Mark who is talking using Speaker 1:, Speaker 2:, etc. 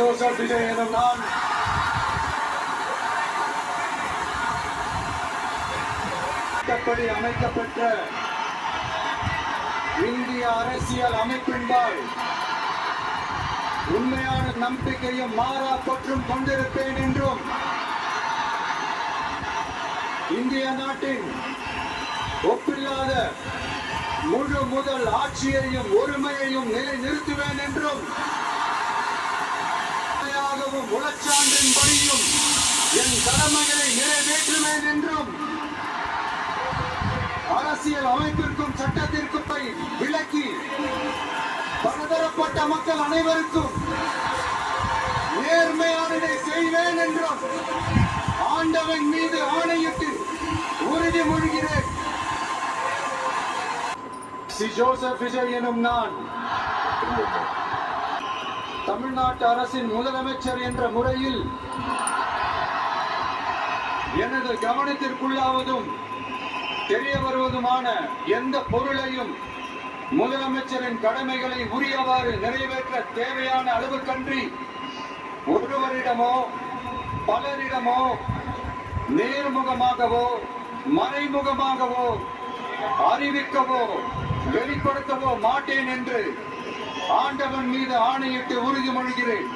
Speaker 1: Joseph Vijay எனும் நான் சட்டப்படி அமைக்கப்பெற்ற இந்திய அரசியல் அமைப்பின்பால் உண்மையான நம்பிக்கையும் மாறா பற்றும் கொண்டிருப்பேன் என்றும் இந்திய நாட்டின் ஒப்பில்லாத முழு முதல் ஆட்சியையும் ஒருமையையும் நிலைநிறுத்துவேன் என்றும் உளச்சான்றின் படியும் என் கடமைகளை நிறைவேற்றுவேன் என்றும் அரசியல் அமைப்பிற்கும் சட்டத்திற்கும் விலக்கி பலதரப்பட்ட மக்கள் அனைவருக்கும் நேர்மையானதை செய்வேன் என்றும் ஆண்டவன் மீது ஆணையிட்டு உறுதிமொழிகிறேன். சி ஜோசப் விஜய் எனும் நான் தமிழ்நாட்டு அரசின் முதலமைச்சர் என்ற முறையில் எனது கவனத்திற்குள்ளாவதும் தெரிய வருவதுமான எந்த பொருளையும் முதலமைச்சரின் கடமைகளை உரியவாறு நிறைவேற்ற தேவையான அளவுக்கன்றி ஒருவரிடமோ பலரிடமோ நேர்முகமாகவோ மறைமுகமாகவோ அறிவிக்கவோ வெளிப்படுத்தவோ மாட்டேன் என்று ஆண்டவன் மீது ஆணையிட்டு உறுதிமொழிகிறேன்.